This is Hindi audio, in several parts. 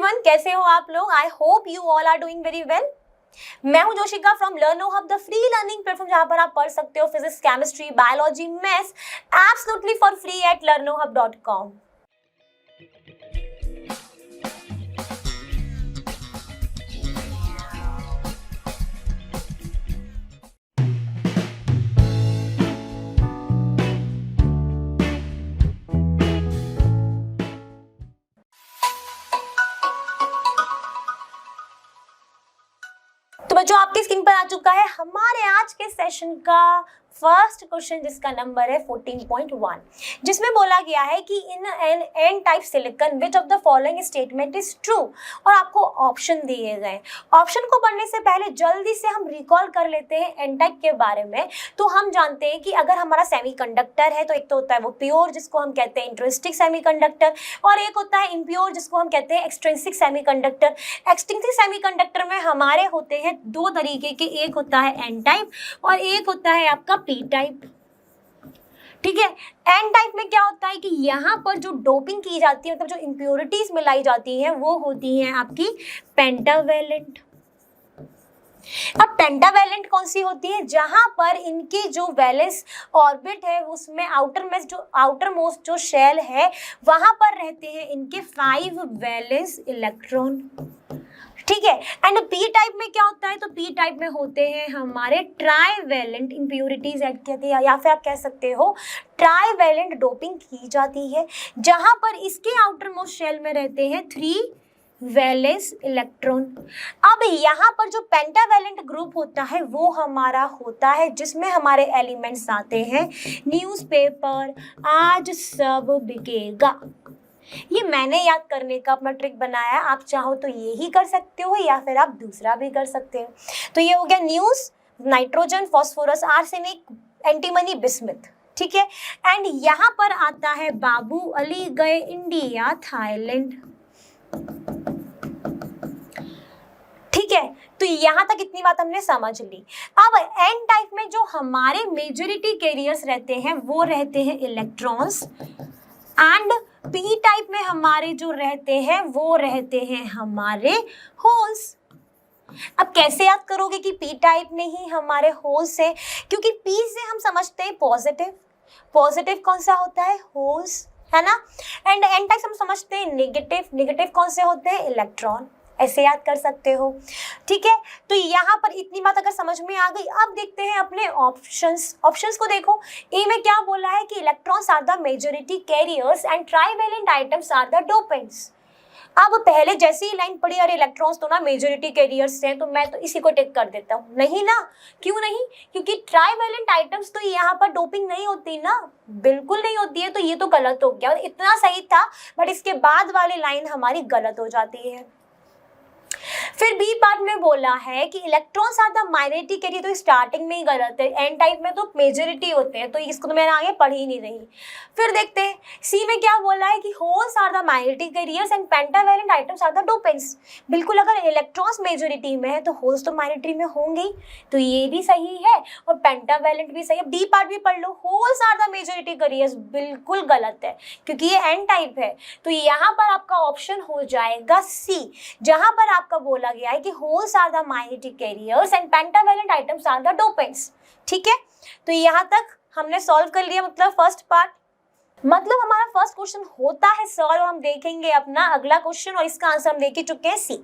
एवरीवन, कैसे हो आप लोग? I hope you all are doing very well. मैं हूं Joshika from Learno Hub, the free learning platform जहां पर आप पढ़ सकते हो physics, chemistry, biology, maths absolutely for free at learnohub.com। तो बच्चों, आपकी स्क्रीन पर आ चुका है हमारे आज के सेशन का फर्स्ट क्वेश्चन, जिसका नंबर है 14.1, जिसमें बोला गया है कि in N N type silicon which of the following statement is true, और आपको ऑप्शन दिए गए। ऑप्शन को पढ़ने से पहले जल्दी से हम रिकॉल कर लेते हैं एन टाइप के बारे में। तो हम जानते हैं कि अगर हमारा सेमीकंडक्टर है तो एक तो होता है वो प्योर, जिसको हम कहते हैं इंट्रिंसिक सेमीकंडक्टर, और एक होता है इम्प्योर, जिसको हम कहते हैं एक्सट्रिंसिक सेमीकंडक्टर। एक्सट्रिंसिक सेमीकंडक्टर में हमारे होते हैं दो तरीके के, एक होता है एन टाइप और एक होता है आपका पी टाइप। ठीक है, एन टाइप में क्या होता है कि यहाँ पर जो डोपिंग की जाती है, मतलब जो इम्प्योरिटीज मिलाई जाती हैं, वो होती हैं आपकी पेंटावेलेंट। अब पेंटावेलेंट कौन सी होती है? जहां पर इनकी जो वैलेंस ऑर्बिट है उसमें आउटर मोस्ट जो शेल है वहां पर रहते हैं इनके 5 वैलेंस इलेक्ट्रॉन। ठीक है, एंड पी टाइप में क्या होता है? तो पी टाइप में होते हैं हमारे ट्राईवैलेंट इम्प्योरिटीज ऐड कहते हैं, या फिर आप कह सकते हो ट्राईवैलेंट डोपिंग की जाती है, जहां पर इसके आउटर मोस्ट शेल में रहते हैं 3 वैलेंस इलेक्ट्रॉन। अब यहाँ पर जो पेंटावेलेंट ग्रुप होता है वो हमारा होता है जिसमें हमारे एलिमेंट्स आते हैं न्यूज़पेपर, आज सब बिकेगा। ये मैंने याद करने का अपना ट्रिक बनाया है, आप चाहो तो ये ही कर सकते हो या फिर आप दूसरा भी कर सकते हो। तो ये हो गया news, nitrogen, phosphorus, arsenic, antimony, bismuth. ठीक है, एंड यहाँ पर आता है बाबू अली गए इंडिया, थाईलैंड। ठीक है, तो यहाँ तक इतनी बात हमने समझ ली। अब एन टाइप में जो हमारे मेजॉरिटी कैरियर्स रहते हैं वो रहते हैं इलेक्ट्रॉन्स, एंड पी टाइप में हमारे जो रहते हैं वो रहते हैं हमारे होल्स। अब कैसे याद करोगे कि पी टाइप में ही हमारे होल्स है? क्योंकि पी से हम समझते हैं पॉजिटिव, पॉजिटिव कौन सा होता है? होल्स, है ना। एंड एन टाइप हम समझते हैं नेगेटिव, नेगेटिव कौन से होते हैं? इलेक्ट्रॉन। ऐसे याद कर सकते हो। ठीक है, तो यहाँ पर इतनी बात अगर समझ में आ गई, अब देखते हैं अपने ऑप्शंस को। देखो, ए में क्या बोला है कि electrons are the majority carriers and trivalent items are the dopants. अब पहले जैसी ही लाइन पड़ी, और इलेक्ट्रॉन्स तो ना मेजॉरिटी कैरियर्स हैं, तो मैं तो इसी को टिक कर देता हूँ। नहीं ना, क्यों नहीं? क्योंकि ट्राईवैलेंट आइटम्स तो यहाँ पर डोपिंग नहीं होती ना, बिल्कुल नहीं होती है, तो ये तो गलत हो गया। इतना सही था, बट इसके बाद वाली लाइन हमारी गलत हो जाती है। फिर बी पार्ट में बोला है कि electrons are the minority carrier, तो स्टार्टिंग में ही गलत है। एन टाइप में तो मेजॉरिटी होते हैं, तो इसको तो मैंने आगे पढ़ ही नहीं रही। फिर देखते हैं सी में क्या बोला है कि holes are the minority carriers and pentavalent items are the dopants. बिल्कुल, अगर इलेक्ट्रॉन्स मेजॉरिटी में है तो होल्स तो माइनॉरिटी में होंगे ही, तो ये भी सही है और पेंटावेलेंट भी सही है। डी पार्ट भी पढ़ लो, holes are the majority carriers, बिल्कुल गलत है क्योंकि ये एन टाइप है। तो यहाँ पर आपका ऑप्शन हो जाएगा सी, जहां पर आपका बोला गया है कि holes are the minority carriers and pentavalent items are the dopants. ठीक है, तो यहाँ तक हमने सॉल्व कर लिया, मतलब फर्स्ट पार्ट। मतलब हमारा फर्स्ट क्वेश्चन होता है सॉल्व। हम देखेंगे अपना अगला क्वेश्चन और इसका आंसर हम देख ही चुके हैं सी।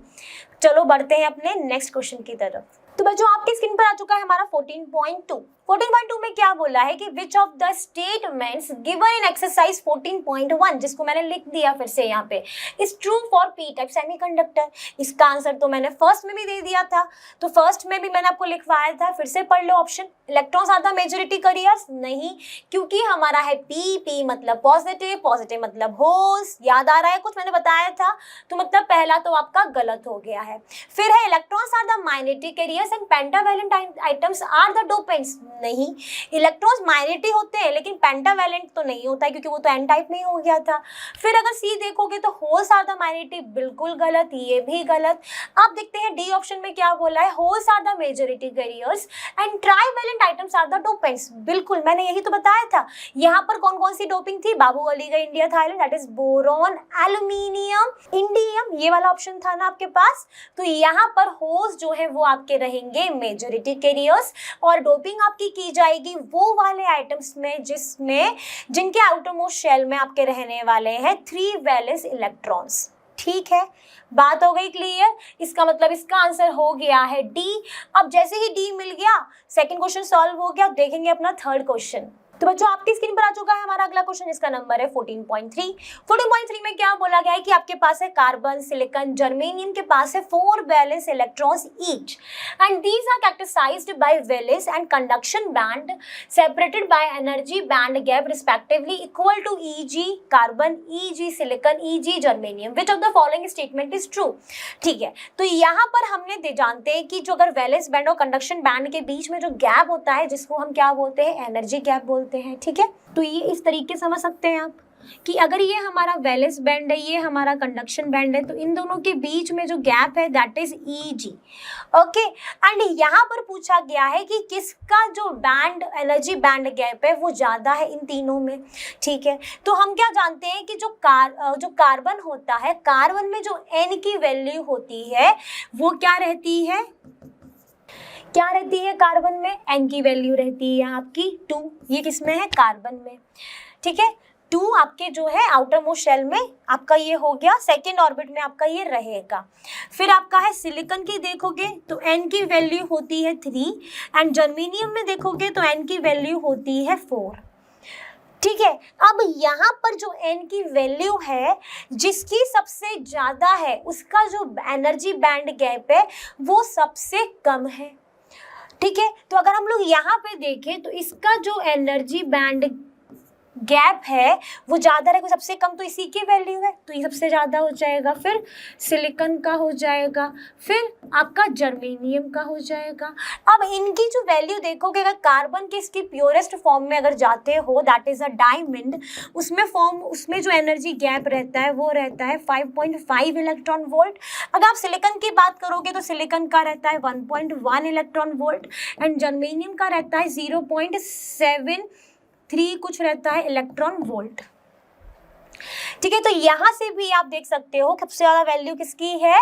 चलो बढ़ते हैं अपने नेक्स्ट क्वेश्चन की तरफ। तो बच्चों, आपकी स्क्रीन पर आ चुका है हमारा 14.2। 14.2 में क्या बोला है कि विच of the statements given in exercise 14.1, जिसको मैंने लिख दिया फिर से यहाँ पे, is true for P type semiconductor. इसका आंसर तो मैंने फर्स्ट में भी दे दिया था, तो फर्स्ट में भी मैंने आपको लिखवाया था, फिर से पढ़ लो option. Electrons are the majority carriers, नहीं, क्योंकि हमारा है पी, पी मतलब पॉजिटिव, पॉजिटिव मतलब होल्स। याद आ रहा है कुछ मैंने बताया था? तो मतलब पहला तो आपका गलत हो गया है। फिर है electrons are the minority carriers and pentavalent items are the dopants, नहीं, इलेक्ट्रॉन्स माइनॉरिटी होते हैं लेकिन पेंटावेलेंट तो नहीं होता है क्योंकि वो तो एन टाइप में ही हो गया था। फिर अगर सी देखोगे तो होल्स आर द माइनॉरिटी, बिल्कुल गलत, ये भी गलत। अब देखते हैं डी ऑप्शन में क्या बोला है, holes are the majority carriers and trivalent items are the dopants. बिल्कुल, मैंने यही तो बताया था। यहाँ पर कौन कौन सी डोपिंग थी? बाबू अली गए India, Thailand, that is boron, aluminium, indium, ये वाला ऑप्शन था ना आपके पास। तो यहाँ पर होस्ट जो है वो आपके रहेंगे मेजॉरिटी कैरियर्स, और डोपिंग आपकी की जाएगी वो वाले आइटम्स में जिनके आउटरमोस्ट शेल में आपके रहने वाले हैं 3 वैलेंस इलेक्ट्रॉन्स। ठीक है, बात हो गई क्लियर। इसका मतलब इसका आंसर हो गया है डी। अब जैसे ही डी मिल गया, सेकंड क्वेश्चन सॉल्व हो गया। देखेंगे अपना थर्ड क्वेश्चन। तो बच्चों आपकी स्क्रीन पर आ चुका है हमारा अगला क्वेश्चन, इसका नंबर है 14.3। 14.3 में क्या बोला गया है कि आपके पास है कार्बन, सिलिकॉन, जर्मेनियम के पास है 4 valence electrons each, and these are characterised by valence and conduction band separated by energy band gap respectively equal to Eg carbon, Eg silicon, Eg germanium. Which of the following statement is true. ठीक है, तो यहाँ पर हमने जानते हैं कि जो अगर वैलेंस बैंड और कंडक्शन बैंड के बीच में जो गैप होता है जिसको हम क्या बोलते हैं, एनर्जी गैप बोलते हैं। ठीक है, तो ये इस तरीके समझ सकते हैं आप कि अगर ये हमारा वैलेंस बैंड है, ये हमारा कंडक्शन बैंड है, तो इन दोनों के बीच में जो गैप है that is Eg। Okay, and यहाँ पर पूछा गया है कि किसका जो बैंड एनर्जी बैंड गैप है वो ज़्यादा है इन तीनों में। ठीक है, तो हम क्या जानते हैं कि जो कार्बन होता है, कार्बन में जो N की वैल्यू होती है वो क्या रहती है, कार्बन में N की वैल्यू रहती है आपकी 2। ये किसमें है, कार्बन में। ठीक है, 2 आपके जो है आउटर मोस्ट शेल में आपका ये हो गया, सेकेंड ऑर्बिट में आपका ये रहेगा। फिर आपका है सिलिकॉन की देखोगे तो N की वैल्यू होती है 3, एंड जर्मेनियम में देखोगे तो N की वैल्यू होती है 4। ठीक है, अब यहाँ पर जो N की वैल्यू है जिसकी सबसे ज़्यादा है उसका जो एनर्जी बैंड गैप है वो सबसे कम है। ठीक है, तो अगर हम लोग यहाँ पे देखें तो इसका जो एनर्जी बैंड गैप है वो ज़्यादा रहेगा, सबसे कम तो इसी की वैल्यू है तो ये सबसे ज़्यादा हो जाएगा, फिर सिलिकॉन का हो जाएगा, फिर आपका जर्मेनियम का हो जाएगा। अब इनकी जो वैल्यू देखोगे, अगर कार्बन के इसकी प्योरेस्ट फॉर्म में अगर जाते हो दैट इज़ अ डायमंड, उसमें जो एनर्जी गैप रहता है वो रहता है 5.5 इलेक्ट्रॉन वोल्ट। अगर आप सिलिकॉन की बात करोगे तो सिलिकॉन का रहता है 1.1 इलेक्ट्रॉन वोल्ट, एंड जर्मेनियम का रहता है 0.73 कुछ रहता है इलेक्ट्रॉन वोल्ट। ठीक है, तो यहां से भी आप देख सकते हो सबसे ज्यादा वैल्यू किसकी है,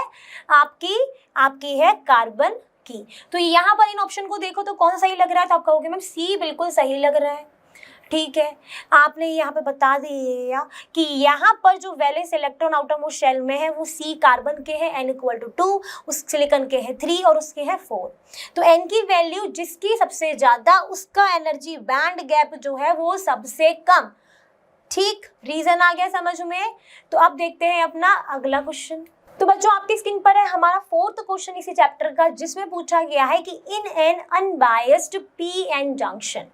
आपकी है कार्बन की। तो यहां पर इन ऑप्शन को देखो तो कौन सा सही लग रहा है, तो आप कहोगे मैम सी बिल्कुल सही लग रहा है। ठीक है, आपने यहाँ पे बता दिया कि यहाँ पर जो valence electron outermost shell में है वो सी कार्बन के है, N = 2, उस सिलिकॉन के है 3 और उसके है 4। तो N की वैल्यू जिसकी सबसे ज़्यादा उसका एनर्जी बैंड गैप जो है वो सबसे कम। ठीक, रीजन आ गया समझ में। तो अब देखते हैं अपना अगला क्वेश्चन। तो बच्चों आपकी स्क्रीन पर है हमारा 4th क्वेश्चन इसी चैप्टर का, जिसमें पूछा गया है कि in N unbiased p-n junction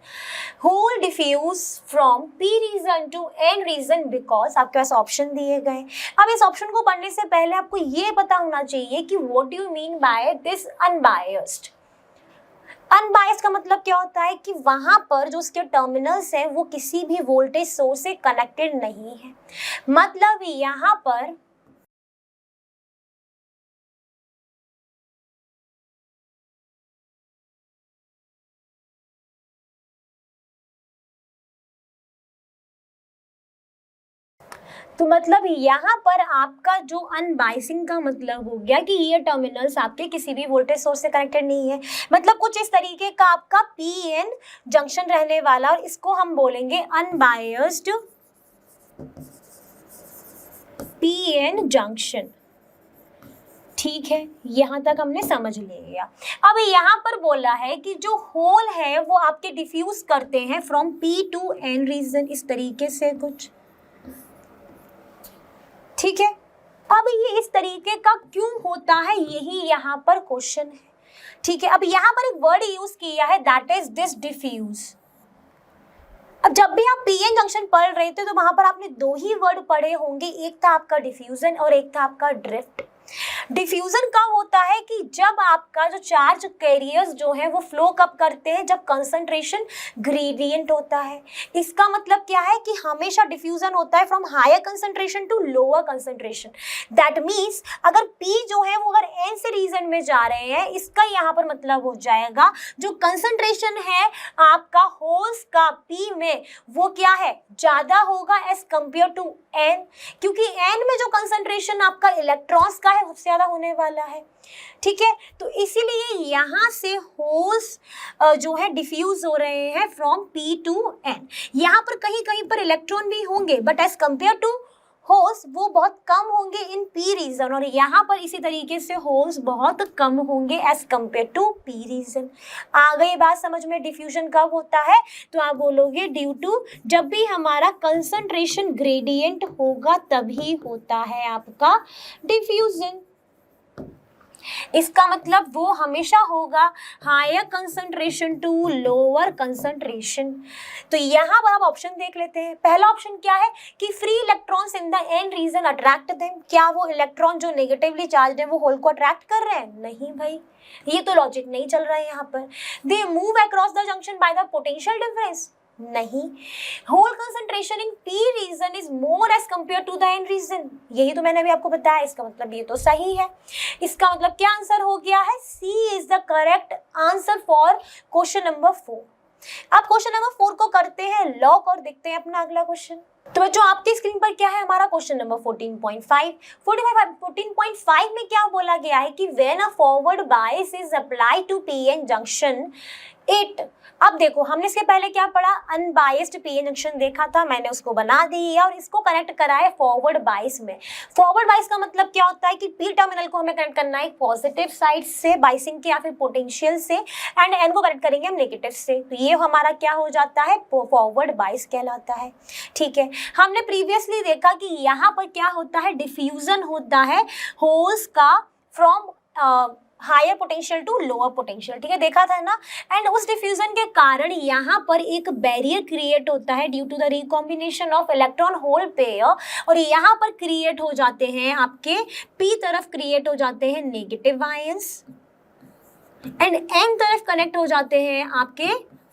hole diffuse from p region to n region because, आपके पास ऑप्शन दिए गए। अब इस ऑप्शन को पढ़ने से पहले आपको ये पता होना चाहिए कि what do you mean by this unbiased. Unbiased का मतलब क्या होता है कि वहां पर जो उसके टर्मिनल्स हैं वो किसी भी वोल्टेज सोर्स से कनेक्टेड नहीं है। मतलब यहाँ पर यहाँ पर आपका जो अनबायसिंग का मतलब हो गया कि ये टर्मिनल्स आपके किसी भी वोल्टेज सोर्स से कनेक्टेड नहीं है। मतलब कुछ इस तरीके का आपका p-n जंक्शन रहने वाला, और इसको हम बोलेंगे अनबायस्ड p-n जंक्शन। ठीक है, यहाँ तक हमने समझ लिया। अब यहाँ पर बोला है कि जो होल है वो आपके डिफ्यूज करते हैं from p to n region, इस तरीके से कुछ। ठीक है, अब ये इस तरीके का क्यों होता है यही यहाँ पर क्वेश्चन है। ठीक है, अब यहाँ पर एक वर्ड यूज किया है दैट इज दिस डिफ्यूज। अब जब भी आप p-n जंक्शन पढ़ रहे थे तो वहां पर आपने 2 ही वर्ड पढ़े होंगे, एक था आपका डिफ्यूजन और एक था आपका ड्रिफ्ट। डिफ्यूजन कब होता है कि जब आपका जो चार्ज कैरियर्स जो है वो फ्लो कब करते हैं, जब कंसंट्रेशन ग्रेडियंट होता है। इसका मतलब क्या है कि हमेशा डिफ्यूजन होता है from higher concentration to lower concentration. That means अगर P जो है वो अगर N से रीजन में जा रहे हैं, इसका यहाँ पर मतलब हो जाएगा जो कंसंट्रेशन है आपका होल्स का P में वो क्या है, ज्यादा होगा एज कंपेयर टू N, क्योंकि N में जो कंसंट्रेशन आपका इलेक्ट्रॉन्स का है सबसे ज्यादा होने वाला है। ठीक है, तो इसीलिए यहाँ से होल्स जो है डिफ्यूज हो रहे हैं फ्रॉम P टू N। यहाँ पर कहीं कहीं पर इलेक्ट्रॉन भी होंगे but as compare to holes वो बहुत कम होंगे इन P रीजन, और यहाँ पर इसी तरीके से होल्स बहुत कम होंगे as compare to P region. आ गई बात समझ में? डिफ्यूजन कब होता है तो आप बोलोगे ड्यू टू, जब भी हमारा कंसंट्रेशन ग्रेडियंट होगा तभी होता है आपका डिफ्यूजन। इसका मतलब वो हमेशा होगा higher concentration to lower concentration. तो यहाँ पर आप ऑप्शन देख लेते हैं। पहला ऑप्शन क्या है कि free electrons in the N region attract them. क्या वो इलेक्ट्रॉन जो नेगेटिवली चार्ज है वो होल को अट्रैक्ट कर रहे हैं? नहीं भाई, ये तो लॉजिक नहीं चल रहा है यहाँ पर। They move across the junction by the potential difference, नहीं। Hole concentration in P region is more as compare to the N region, यही तो मैंने अभी आपको बताया। इसका मतलब ये तो सही है। इसका मतलब क्या आंसर हो गया है? C is the correct answer for question number 4। अब क्वेश्चन नंबर 4 को करते हैं लॉक और देखते हैं अपना अगला क्वेश्चन। तो बच्चों आपकी स्क्रीन पर क्या है हमारा क्वेश्चन नंबर 14.5। 14.5 में क्या बोला गया है कि when a forward bias is applied to PN junction it. अब देखो हमने इसके पहले क्या पढ़ा, अनबायस्ड पीएन जंक्शन देखा था, मैंने उसको बना दी और इसको कनेक्ट करा है फॉरवर्ड बायस में। फॉरवर्ड बायस का मतलब क्या होता है कि पी टर्मिनल को हमें कनेक्ट करना है पॉजिटिव साइड से बाइसिंग के या फिर पोटेंशियल से, एंड एन को कनेक्ट करेंगे हम नेगेटिव से। तो ये हमारा क्या हो जाता है, फॉरवर्ड बायस कहलाता है। ठीक है, हमने प्रीवियसली देखा कि यहाँ पर क्या होता है, डिफ्यूजन होता है होल्स का from higher potential to lower potential. ठीक है, देखा था ना। एंड उस डिफ्यूजन के कारण यहाँ पर एक बैरियर क्रिएट होता है due to the recombination of electron hole pair, और यहाँ पर क्रिएट हो जाते हैं आपके P तरफ क्रिएट हो जाते हैं नेगेटिव आयंस, एंड N तरफ कनेक्ट हो जाते हैं आपके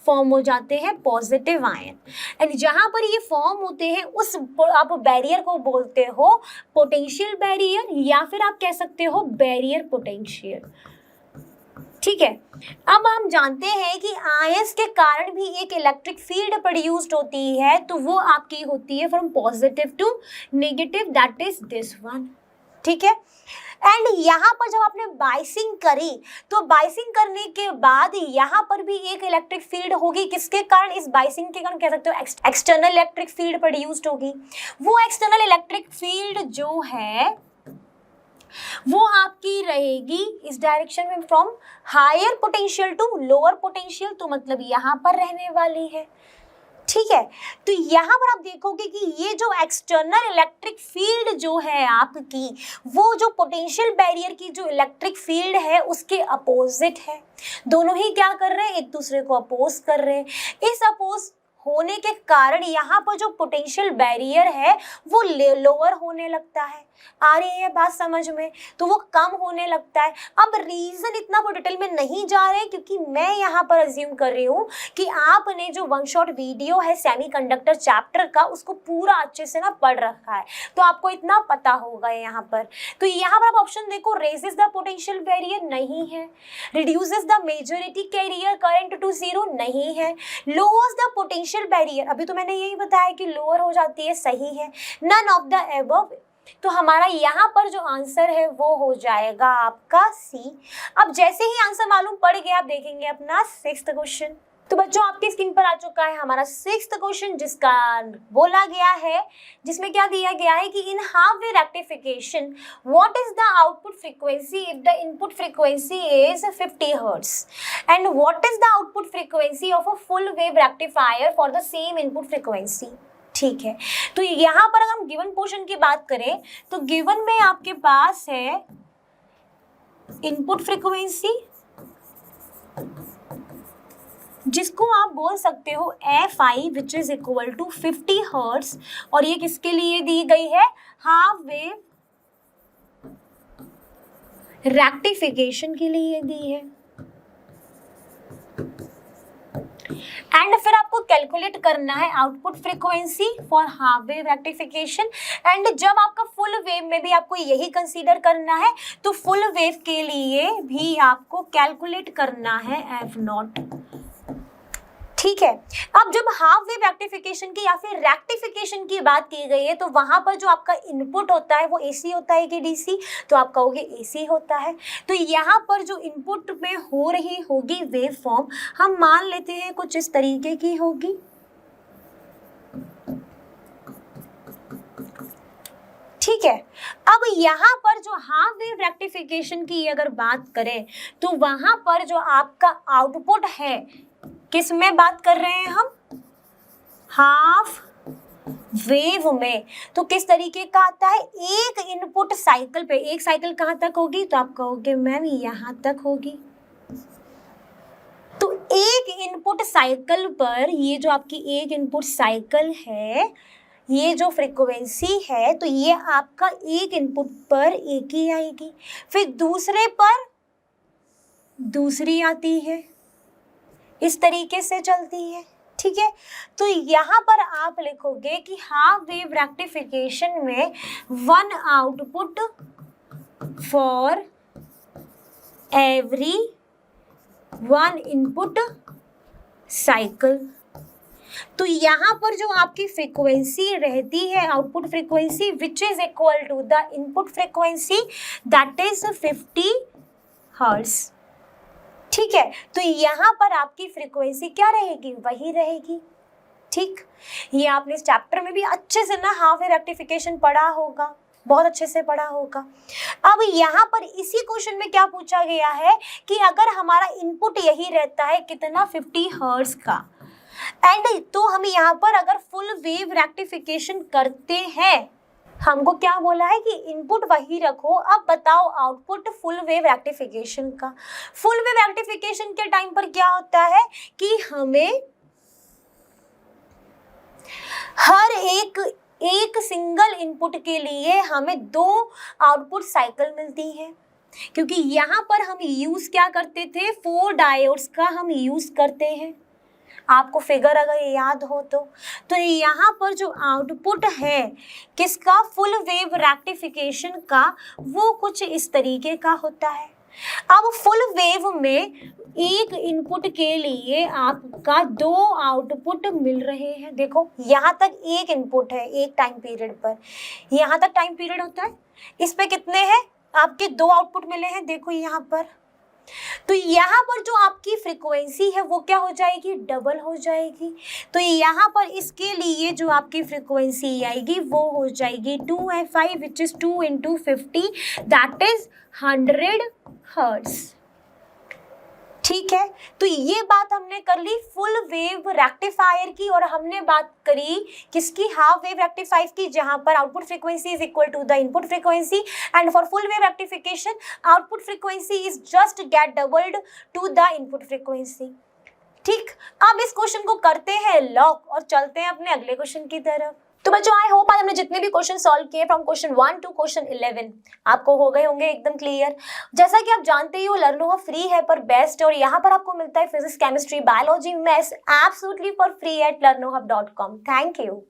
फॉर्म हो जाते हैं पॉजिटिव आयन। एंड जहां पर ये फॉर्म होते हैं उस आप बैरियर को बोलते हो पोटेंशियल बैरियर, या फिर आप कह सकते हो बैरियर पोटेंशियल। ठीक है, अब हम जानते हैं कि आयंस के कारण भी एक इलेक्ट्रिक फील्ड प्रोड्यूस्ड होती है, तो वो आपकी होती है from positive to negative, that is this one. ठीक है, एंड यहाँ पर जब आपने बाइसिंग करी तो बाइसिंग करने के बाद यहाँ पर भी एक इलेक्ट्रिक फील्ड होगी, किसके कारण, इस बाइसिंग के कारण कह सकते हो एक्सटर्नल इलेक्ट्रिक फील्ड प्रोड्यूस्ड होगी। वो एक्सटर्नल इलेक्ट्रिक फील्ड जो है वो आपकी रहेगी इस डायरेक्शन में from higher potential to lower potential, तो मतलब यहाँ पर रहने वाली है। ठीक है, तो यहाँ पर आप देखोगे कि ये जो एक्सटर्नल इलेक्ट्रिक फील्ड जो है आपकी, वो जो पोटेंशियल बैरियर की जो इलेक्ट्रिक फील्ड है उसके अपोजिट है। दोनों ही क्या कर रहे हैं, एक दूसरे को अपोज कर रहे हैं। इस अपोज होने के कारण यहाँ पर जो पोटेंशियल बैरियर है वो लोअर होने लगता है। आ रही है बात समझ में? तो वो कम होने लगता है। अब रीजन इतना डिटेल में नहीं जा रहे क्योंकि मैं यहाँ पर अज्यूम कर रही हूँ कि आपने जो वन शॉट वीडियो है सेमीकंडक्टर चैप्टर का उसको पूरा अच्छे से ना पढ़ रखा है, तो आपको इतना पता होगा यहाँ पर। तो यहाँ पर आप ऑप्शन देखो, रेजेस द पोटेंशियल बैरियर नहीं है, reduces the majority carrier current to zero नहीं है, लोअर्स द पोटेंशियल बैरियर, अभी तो मैंने यही बताया कि लोअर हो जाती है, सही है, नन ऑफ द अबव। तो हमारा यहाँ पर जो आंसर है वो हो जाएगा आपका सी। अब जैसे ही आंसर मालूम पड़ गया आप देखेंगे अपना 6th क्वेश्चन। तो बच्चों आपकी स्क्रीन पर आ चुका है हमारा 6th क्वेश्चन, जिसका बोला गया है, जिसमें क्या दिया गया है कि in half way rectification what is the output frequency if the input frequency is 50 hertz, and what is the output frequency of a full wave rectifier for the same input frequency. ठीक है, तो यहाँ पर अगर हम गिवन पोर्शन की बात करें तो गिवन में आपके पास है इनपुट फ्रीक्वेंसी, जिसको आप बोल सकते हो Fi which is equal to 50 hertz, और ये किसके लिए दी गई है, हाफ वेव रेक्टिफिकेशन के लिए दी है। एंड फिर आपको कैलकुलेट करना है output frequency for half wave rectification. And जब आपका फुल वेव में भी आपको यही कंसीडर करना है, तो फुल वेव के लिए भी आपको कैलकुलेट करना है एफ नॉट। ठीक है, अब जब हाफ वेव रेक्टिफिकेशन की या फिर रेक्टिफिकेशन की बात की गई है, तो वहां पर जो आपका इनपुट होता है वो एसी होता है कि डीसी, तो आप कहोगे एसी होता है। तो यहाँ पर जो इनपुट में हो रही होगी वेव फॉर्म, हम मान लेते हैं कुछ इस तरीके की होगी। ठीक है, अब यहाँ पर जो हाफ वेव रेक्टिफिकेशन की अगर बात करें, तो वहां पर जो आपका आउटपुट है, किस में बात कर रहे हैं हम, हाफ वेव में, तो किस तरीके का आता है, एक इनपुट साइकिल पे, एक साइकिल कहाँ तक होगी, तो आप कहोगे मैम यहाँ तक होगी। तो एक इनपुट साइकिल पर, ये जो आपकी एक इनपुट साइकिल है, ये जो फ्रीक्वेंसी है, तो ये आपका एक इनपुट पर एक ही आएगी, फिर दूसरे पर दूसरी आती है, इस तरीके से चलती है। ठीक है, तो यहाँ पर आप लिखोगे कि हाफ वेव रेक्टिफिकेशन में one output for every one input cycle. तो यहाँ पर जो आपकी फ्रीक्वेंसी रहती है, output frequency, which is equal to the input frequency, that is 50 hertz. ठीक है, तो यहाँ पर आपकी फ्रीक्वेंसी क्या रहेगी, वही रहेगी। ठीक, ये आपने इस चैप्टर में भी अच्छे से ना हाफ वेव रेक्टिफिकेशन पढ़ा होगा, बहुत अच्छे से पढ़ा होगा। अब यहाँ पर इसी क्वेश्चन में क्या पूछा गया है कि अगर हमारा इनपुट यही रहता है कितना, 50 हर्ट्ज का, एंड तो हम यहाँ पर अगर फुल वेव रेक्टिफिकेशन करते हैं, हमको क्या बोला है कि इनपुट वही रखो। अब बताओ आउटपुट फुल वेव रेक्टिफिकेशन का। फुल वेव रेक्टिफिकेशन के टाइम पर क्या होता है कि हमें हर एक सिंगल इनपुट के लिए हमें 2 आउटपुट साइकिल मिलती है, क्योंकि यहाँ पर हम यूज क्या करते थे, 4 डायोड्स का हम यूज करते हैं। आपको फिगर अगर याद हो तो यहाँ पर जो आउटपुट है किसका, फुल वेव रेक्टिफिकेशन का, वो कुछ इस तरीके का होता है। अब फुल वेव में एक इनपुट के लिए आपका 2 आउटपुट मिल रहे हैं। देखो यहाँ तक एक इनपुट है एक टाइम पीरियड पर, यहाँ तक टाइम पीरियड होता है, इस पे कितने हैं, आपके 2 आउटपुट मिले हैं। देखो यहाँ पर, तो यहाँ पर जो आपकी फ्रीक्वेंसी है वो क्या हो जाएगी, डबल हो जाएगी। तो यहाँ पर इसके लिए जो आपकी फ्रीक्वेंसी आएगी वो हो जाएगी 2f5 which is 2 × 50, that is 100 hertz. ठीक है, तो ये बात हमने कर ली फुल वेव रेक्टिफायर की, और हमने बात करी किसकी, हाफ वेव रेक्टिफायर की, जहां पर output frequency is equal to the input frequency, and for full wave rectification output frequency is just get doubled to the input frequency. ठीक, अब इस क्वेश्चन को करते हैं लॉक और चलते हैं अपने अगले क्वेश्चन की तरफ। तो बच्चों आई होप आज हमने जितने भी क्वेश्चन सॉल्व किए फ्रॉम क्वेश्चन 1 टू क्वेश्चन 11 आपको हो गए होंगे एकदम क्लियर। जैसा कि आप जानते ही हो लर्नोवा फ्री है पर बेस्ट, और यहाँ पर आपको मिलता है physics, chemistry, biology, maths absolutely for free at learnohub.com। Thank you.